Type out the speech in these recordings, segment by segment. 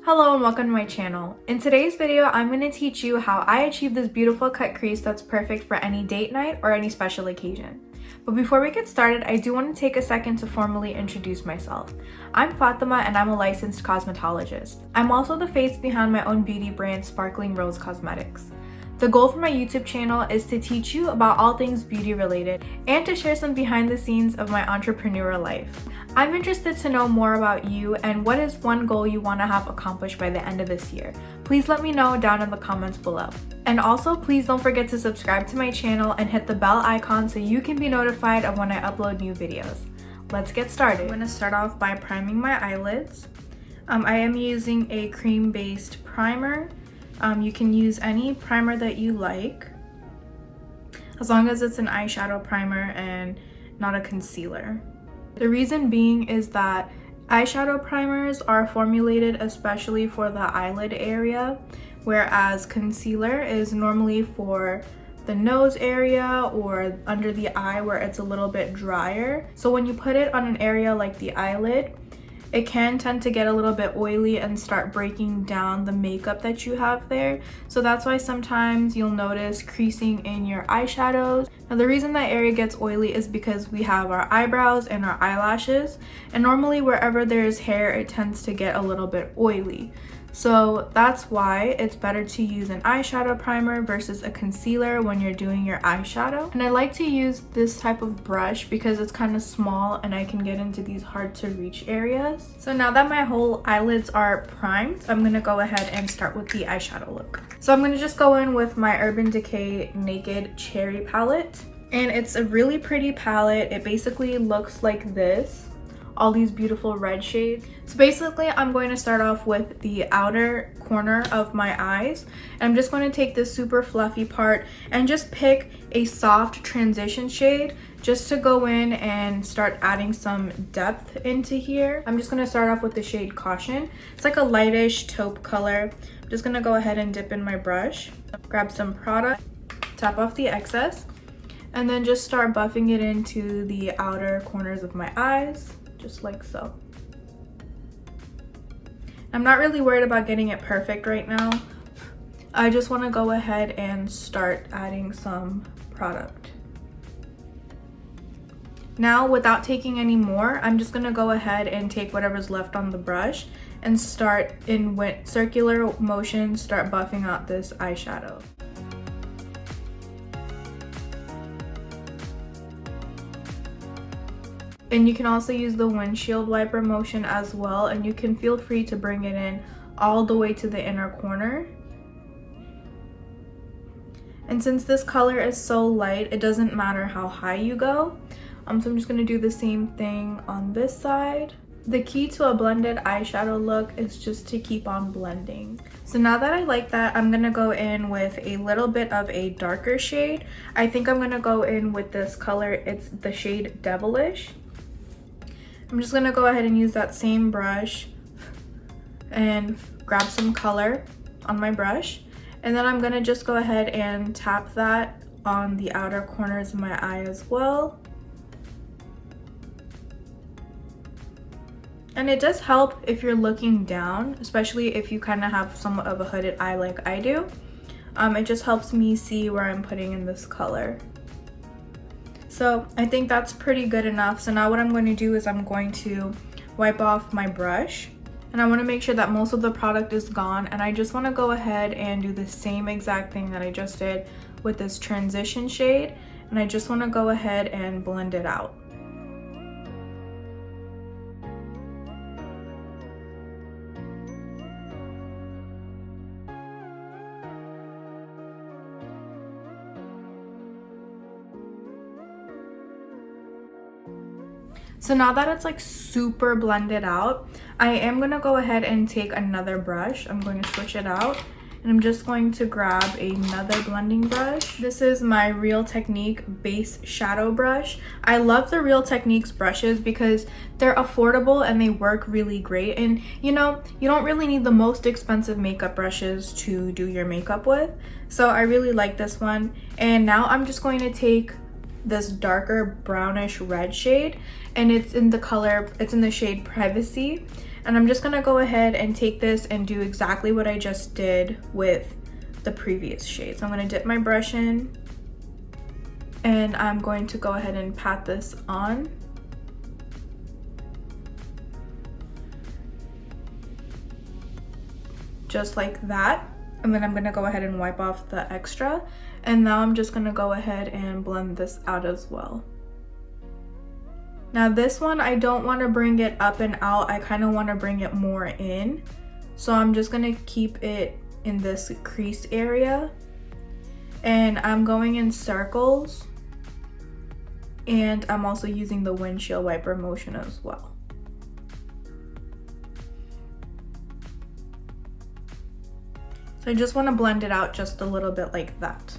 Hello and welcome to my channel. In today's video, I'm going to teach you how I achieve this beautiful cut crease that's perfect for any date night or any special occasion. But before we get started, I do want to take a second to formally introduce myself. I'm Fatema and I'm a licensed cosmetologist. I'm also the face behind my own beauty brand, Sparkling Rose Cosmetics. The goal for my YouTube channel is to teach you about all things beauty related and to share some behind the scenes of my entrepreneurial life. I'm interested to know more about you and what is one goal you want to have accomplished by the end of this year. Please let me know down in the comments below. And also, please don't forget to subscribe to my channel and hit the bell icon so you can be notified of when I upload new videos. Let's get started. I'm going to start off by priming my eyelids. I am using a cream-based primer. You can use any primer that you like, as long as it's an eyeshadow primer and not a concealer. The reason being is that eyeshadow primers are formulated especially for the eyelid area, whereas concealer is normally for the nose area or under the eye where it's a little bit drier. So when you put it on an area like the eyelid, it can tend to get a little bit oily and start breaking down the makeup that you have there. So that's why sometimes you'll notice creasing in your eyeshadows. Now the reason that area gets oily is because we have our eyebrows and our eyelashes, and normally wherever there's hair it tends to get a little bit oily. So that's why it's better to use an eyeshadow primer versus a concealer when you're doing your eyeshadow. And I like to use this type of brush because it's kind of small and I can get into these hard to reach areas. So now that my whole eyelids are primed, I'm gonna go ahead and start with the eyeshadow look. So I'm gonna just go in with my Urban Decay Naked Cherry palette. And it's a really pretty palette. It basically looks like this. All these beautiful red shades. So basically I'm going to start off with the outer corner of my eyes. And I'm just going to take this super fluffy part and just pick a soft transition shade just to go in and start adding some depth into here. I'm just going to start off with the shade Caution. It's like a lightish taupe color. I'm just going to go ahead and dip in my brush, grab some product, tap off the excess, and then just start buffing it into the outer corners of my eyes. Just like so. I'm not really worried about getting it perfect right now. I just want to go ahead and start adding some product. Now, without taking any more, I'm just going to go ahead and take whatever's left on the brush and start in circular motion, start buffing out this eyeshadow. And you can also use the windshield wiper motion as well, and you can feel free to bring it in all the way to the inner corner. And since this color is so light, it doesn't matter how high you go. So I'm just going to do the same thing on this side. The key to a blended eyeshadow look is just to keep on blending. So now that I like that, I'm going to go in with a little bit of a darker shade. I think I'm going to go in with this color. It's the shade Devilish. I'm just gonna go ahead and use that same brush and grab some color on my brush, and then I'm gonna just go ahead and tap that on the outer corners of my eye as well. And it does help if you're looking down, especially if you kind of have somewhat of a hooded eye like I do. It just helps me see where I'm putting in this color. So I think that's pretty good enough. So now what I'm going to do is I'm going to wipe off my brush, and I want to make sure that most of the product is gone, and I just want to go ahead and do the same exact thing that I just did with this transition shade, and I just want to go ahead and blend it out. So now that it's like super blended out, I am going to go ahead and take another brush. I'm going to switch it out, and I'm just going to grab another blending brush. This is my Real Technique base shadow brush. I love the Real Techniques brushes because they're affordable and they work really great. And you know, you don't really need the most expensive makeup brushes to do your makeup with. So I really like this one. And now I'm just going to take this darker brownish red shade, and it's in the shade Privacy. And I'm just gonna go ahead and take this and do exactly what I just did with the previous shade. So I'm gonna dip my brush in and I'm going to go ahead and pat this on. Just like that. And then I'm gonna go ahead and wipe off the extra. And now I'm just gonna go ahead and blend this out as well. Now this one, I don't wanna bring it up and out. I kinda wanna bring it more in. So I'm just gonna keep it in this crease area. And I'm going in circles. And I'm also using the windshield wiper motion as well. So I just want to blend it out just a little bit like that.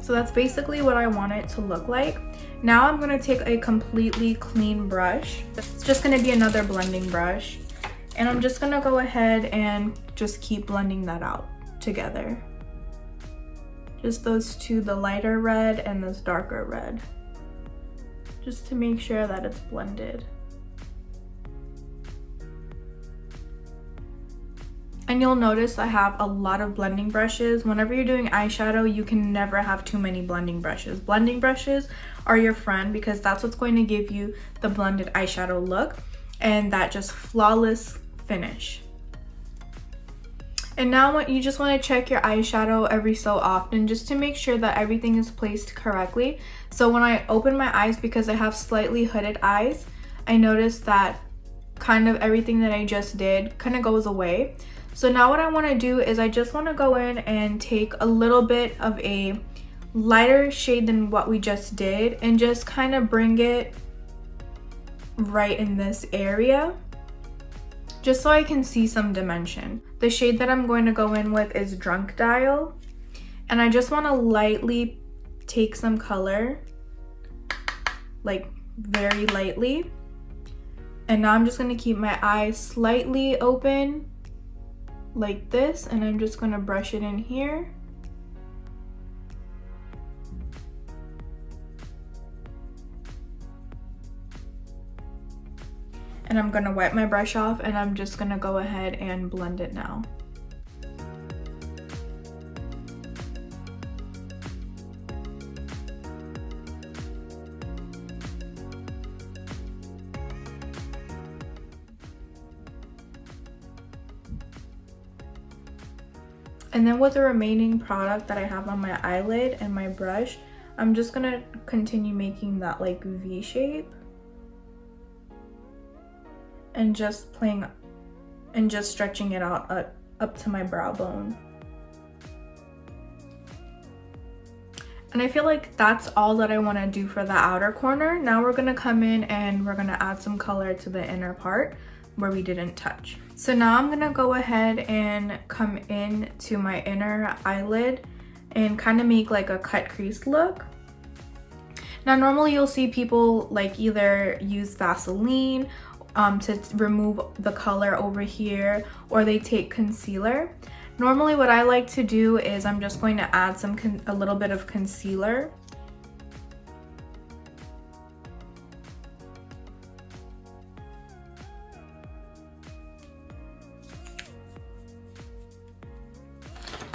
So that's basically what I want it to look like. Now I'm going to take a completely clean brush. It's just going to be another blending brush. And I'm just gonna go ahead and just keep blending that out together. Just those two, the lighter red and this darker red. Just to make sure that it's blended. And you'll notice I have a lot of blending brushes. Whenever you're doing eyeshadow, you can never have too many blending brushes. Blending brushes are your friend because that's what's going to give you the blended eyeshadow look and that just flawless finish. And now you just want to check your eyeshadow every so often just to make sure that everything is placed correctly. So when I open my eyes, because I have slightly hooded eyes, I noticed that kind of everything that I just did kind of goes away. So now what I want to do is I just want to go in and take a little bit of a lighter shade than what we just did and just kind of bring it right in this area, just so I can see some dimension. The shade that I'm going to go in with is Drunk Dial, and I just want to lightly take some color, like very lightly. And now I'm just going to keep my eyes slightly open like this, and I'm just going to brush it in here. And I'm gonna wipe my brush off and I'm just gonna go ahead and blend it now. And then with the remaining product that I have on my eyelid and my brush, I'm just gonna continue making that like V shape. And just playing and just stretching it out up to my brow bone. And I feel like that's all that I want to do for the outer corner. Now we're going to come in and we're going to add some color to the inner part where we didn't touch. So now I'm going to go ahead and come in to my inner eyelid and kind of make like a cut crease look. Now normally you'll see people like either use Vaseline to remove the color over here, or they take concealer. Normally what I like to do is I'm just going to add a little bit of concealer.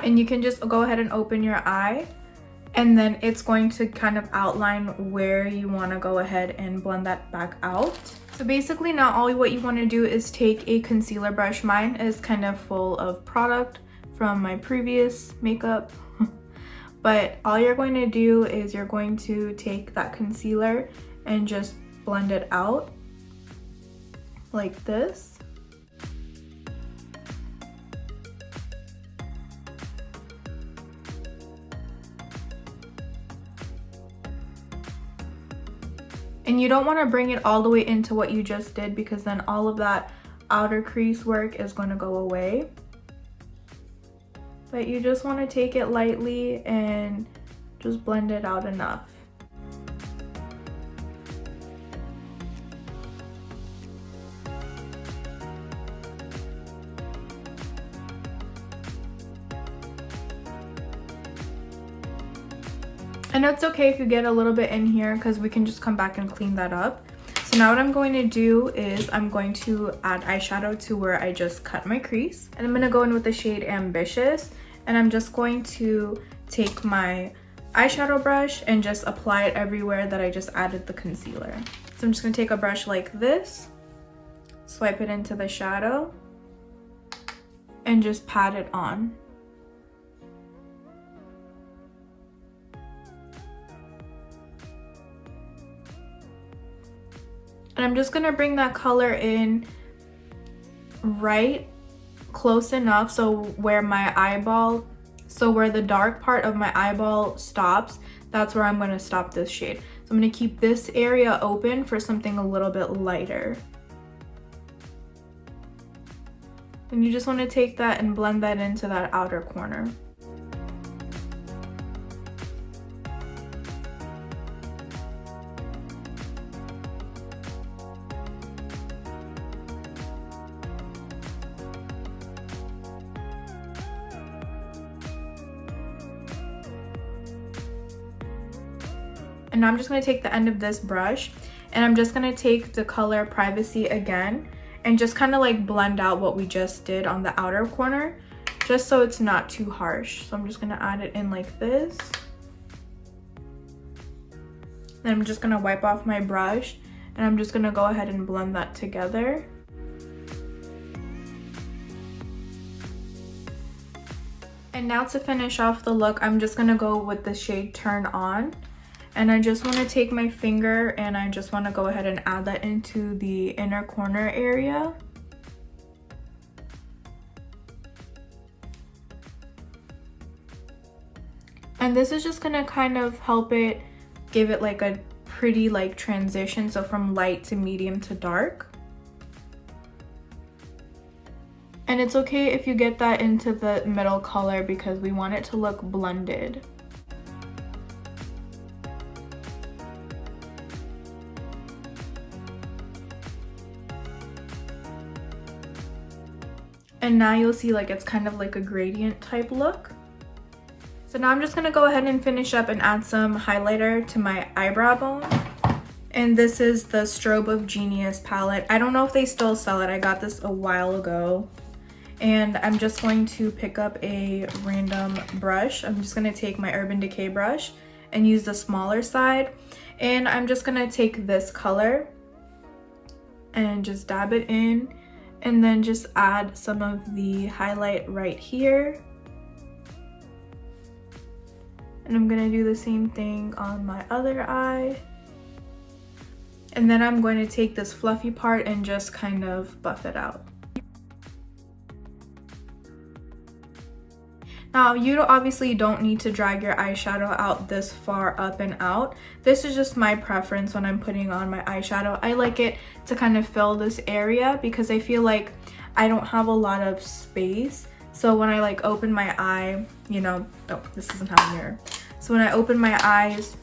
And you can just go ahead and open your eye, and then it's going to kind of outline where you want to go ahead and blend that back out. So basically now all what you want to do is take a concealer brush. Mine is kind of full of product from my previous makeup. But all you're going to do is you're going to take that concealer and just blend it out like this. And you don't want to bring it all the way into what you just did, because then all of that outer crease work is going to go away. But you just want to take it lightly and just blend it out enough. And it's okay if you get a little bit in here because we can just come back and clean that up. So now what I'm going to do is I'm going to add eyeshadow to where I just cut my crease. And I'm going to go in with the shade Ambitious. And I'm just going to take my eyeshadow brush and just apply it everywhere that I just added the concealer. So I'm just going to take a brush like this, swipe it into the shadow, and just pat it on. And I'm just going to bring that color in right close enough so where the dark part of my eyeball stops, that's where I'm going to stop this shade. So I'm going to keep this area open for something a little bit lighter. And you just want to take that and blend that into that outer corner. And now I'm just going to take the end of this brush and I'm just going to take the color Privacy again and just kind of like blend out what we just did on the outer corner, just so it's not too harsh. So I'm just going to add it in like this. Then I'm just going to wipe off my brush and I'm just going to go ahead and blend that together. And now to finish off the look, I'm just going to go with the shade Turn On. And I just want to take my finger and I just want to go ahead and add that into the inner corner area. And this is just going to kind of help it give it like a pretty like transition, so from light to medium to dark. And it's okay if you get that into the middle color because we want it to look blended. And now you'll see like it's kind of like a gradient type look. So now I'm just gonna go ahead and finish up and add some highlighter to my eyebrow bone. And this is the Strobe of Genius palette. I don't know if they still sell it. I got this a while ago. And I'm just going to pick up a random brush. I'm just gonna take my Urban Decay brush and use the smaller side. And I'm just gonna take this color and just dab it in. And then just add some of the highlight right here. And I'm gonna do the same thing on my other eye. And then I'm going to take this fluffy part and just kind of buff it out. Now, you obviously don't need to drag your eyeshadow out this far up and out. This is just my preference when I'm putting on my eyeshadow. I like it to kind of fill this area because I feel like I don't have a lot of space. So when I like open my eye, you know, oh, this doesn't have a mirror. So when I open my eyes,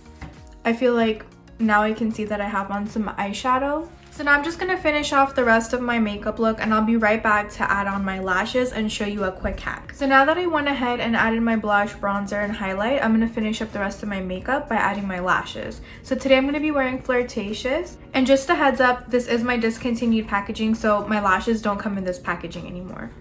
I feel like now I can see that I have on some eyeshadow. So now I'm just gonna finish off the rest of my makeup look and I'll be right back to add on my lashes and show you a quick hack. So now that I went ahead and added my blush, bronzer, and highlight, I'm gonna finish up the rest of my makeup by adding my lashes. So today I'm gonna be wearing Flirtatious. And just a heads up, this is my discontinued packaging, so my lashes don't come in this packaging anymore.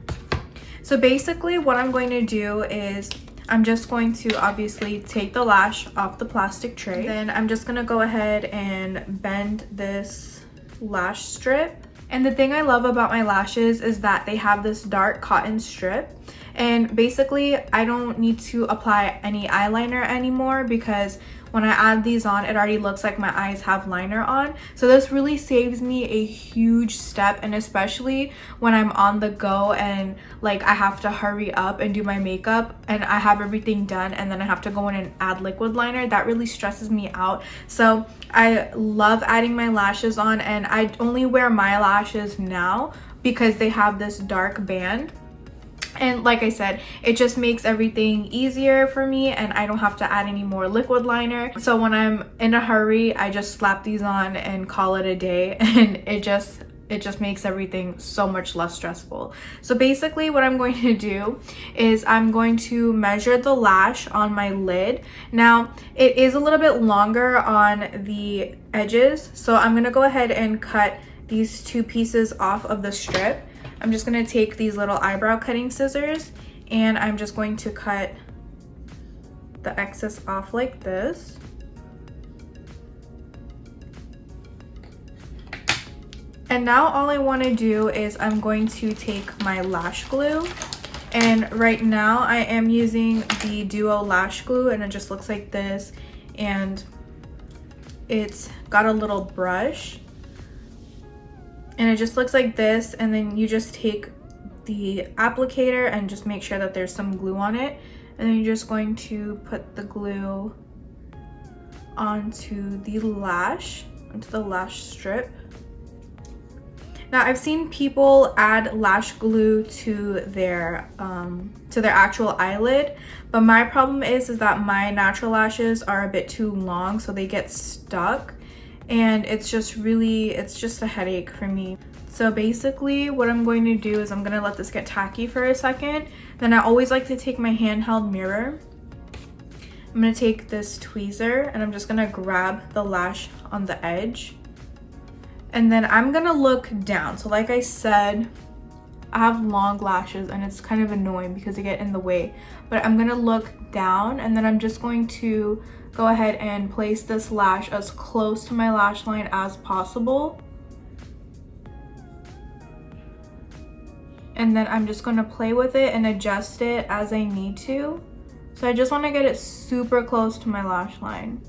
So basically what I'm going to do is I'm just going to obviously take the lash off the plastic tray. Then I'm just gonna go ahead and bend this lash strip. And the thing I love about my lashes is that they have this dark cotton strip, and basically I don't need to apply any eyeliner anymore because when I add these on, it already looks like my eyes have liner on. So this really saves me a huge step, and especially when I'm on the go and like I have to hurry up and do my makeup and I have everything done and then I have to go in and add liquid liner, that really stresses me out. So I love adding my lashes on, and I only wear my lashes now because they have this dark band. And like I said, it just makes everything easier for me and I don't have to add any more liquid liner. So when I'm in a hurry, I just slap these on and call it a day, and it just it just makes everything so much less stressful. So basically what I'm going to do is I'm going to measure the lash on my lid. Now it is a little bit longer on the edges, so I'm gonna go ahead and cut these 2 pieces off of the strip. I'm just gonna take these little eyebrow cutting scissors and I'm just going to cut the excess off like this. And now all I want to do is I'm going to take my lash glue, and right now I am using the Duo lash glue, and it just looks like this, and it's got a little brush and it just looks like this, and then you just take the applicator and just make sure that there's some glue on it, and then you're just going to put the glue onto the lash strip. Now I've seen people add lash glue to their actual eyelid, but my problem is that my natural lashes are a bit too long, so they get stuck, and it's just a headache for me. So basically what I'm going to do is I'm gonna let this get tacky for a second. Then I always like to take my handheld mirror. I'm gonna take this tweezer and I'm just gonna grab the lash on the edge. And then I'm gonna look down. So like I said, I have long lashes and it's kind of annoying because they get in the way. But I'm gonna look down, and then I'm just going to go ahead and place this lash as close to my lash line as possible. And then I'm just gonna play with it and adjust it as I need to. So I just wanna get it super close to my lash line.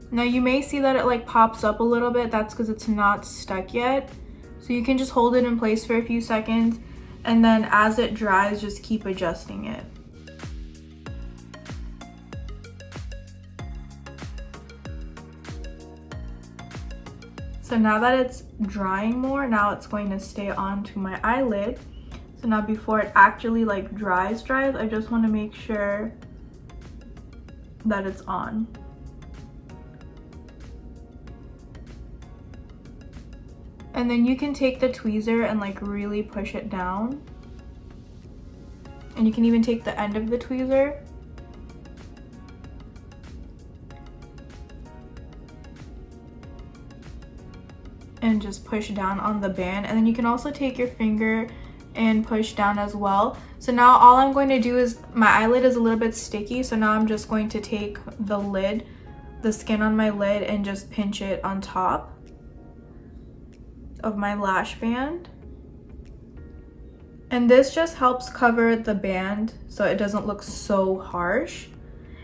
Now you may see that it like pops up a little bit. That's because it's not stuck yet. So you can just hold it in place for a few seconds, and then as it dries, just keep adjusting it. So now that it's drying more, now it's going to stay onto my eyelid. So now before it actually like dries, I just want to make sure that it's on. And then you can take the tweezer and like really push it down. And you can even take the end of the tweezer. And just push down on the band. And then you can also take your finger and push down as well. So now all I'm going to do is, my eyelid is a little bit sticky, so now I'm just going to take the lid, the skin on my lid, and just pinch it on top of my lash band. And this just helps cover the band so it doesn't look so harsh.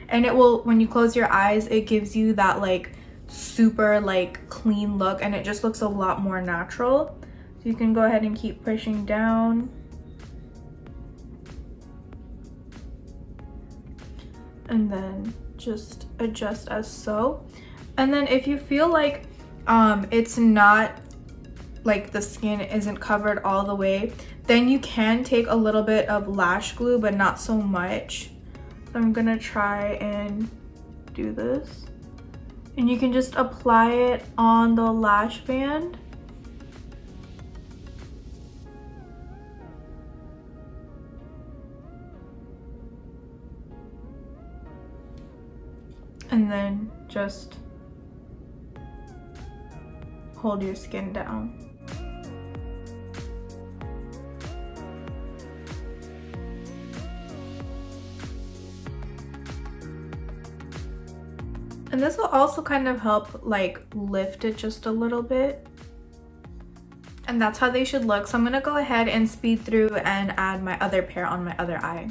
And it will, when you close your eyes, it gives you that like super like clean look, and it just looks a lot more natural. So you can go ahead and keep pushing down. And then just adjust as so. And then if you feel like it's not, like the skin isn't covered all the way, then you can take a little bit of lash glue, but not so much. So I'm gonna try and do this. And you can just apply it on the lash band. And then just hold your skin down. And this will also kind of help like lift it just a little bit. And that's how they should look. So I'm gonna go ahead and speed through and add my other pair on my other eye.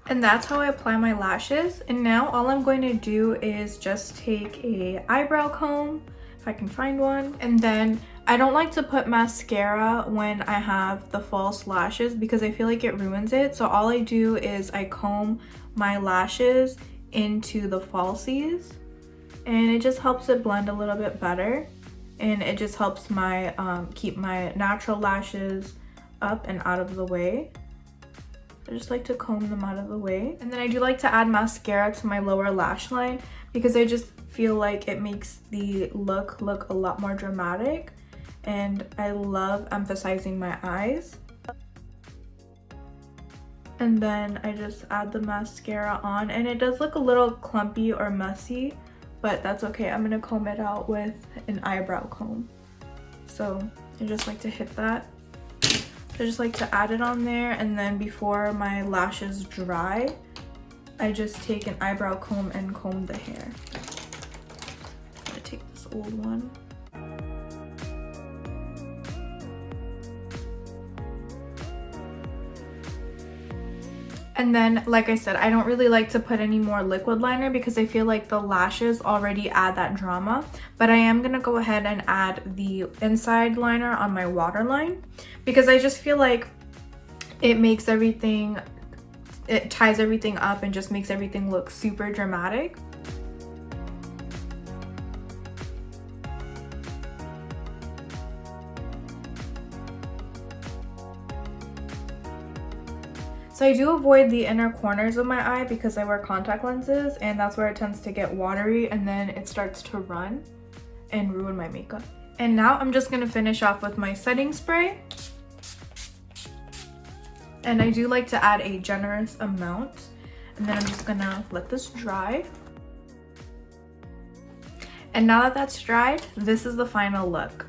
And that's how I apply my lashes. And now all I'm going to do is just take a eyebrow comb, if I can find one. And then I don't like to put mascara when I have the false lashes because I feel like it ruins it. So all I do is I comb my lashes into the falsies, and it just helps it blend a little bit better, and it just helps my keep my natural lashes up and out of the way. I just like to comb them out of the way. And then I do like to add mascara to my lower lash line because I just feel like it makes the look a lot more dramatic, and I love emphasizing my eyes. And then I just add the mascara on, and it does look a little clumpy or messy, but that's okay. I'm gonna comb it out with an eyebrow comb. So I just like to hit that. I just like to add it on there, and then before my lashes dry, I just take an eyebrow comb and comb the hair. I'm gonna take this old one. And then, like I said, I don't really like to put any more liquid liner because I feel like the lashes already add that drama. But I am going to go ahead and add the inside liner on my waterline because I just feel like it makes everything, it ties everything up and just makes everything look super dramatic. So I do avoid the inner corners of my eye because I wear contact lenses, and that's where it tends to get watery and then it starts to run and ruin my makeup. And now I'm just going to finish off with my setting spray. And I do like to add a generous amount, and then I'm just going to let this dry. And now that that's dried, this is the final look.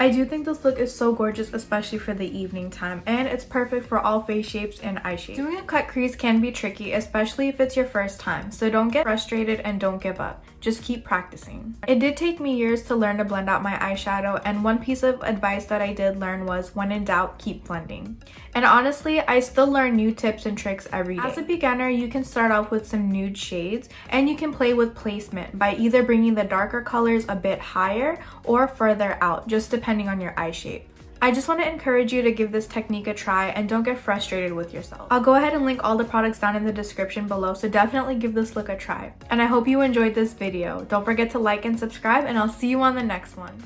I do think this look is so gorgeous, especially for the evening time, and it's perfect for all face shapes and eye shapes. Doing a cut crease can be tricky, especially if it's your first time, so don't get frustrated and don't give up. Just keep practicing. It did take me years to learn to blend out my eyeshadow, and one piece of advice that I did learn was, when in doubt, keep blending. And honestly, I still learn new tips and tricks every day. As a beginner, you can start off with some nude shades, and you can play with placement by either bringing the darker colors a bit higher or further out, just depending on your eye shape. I just want to encourage you to give this technique a try and don't get frustrated with yourself. I'll go ahead and link all the products down in the description below, so definitely give this look a try. And I hope you enjoyed this video. Don't forget to like and subscribe, and I'll see you on the next one.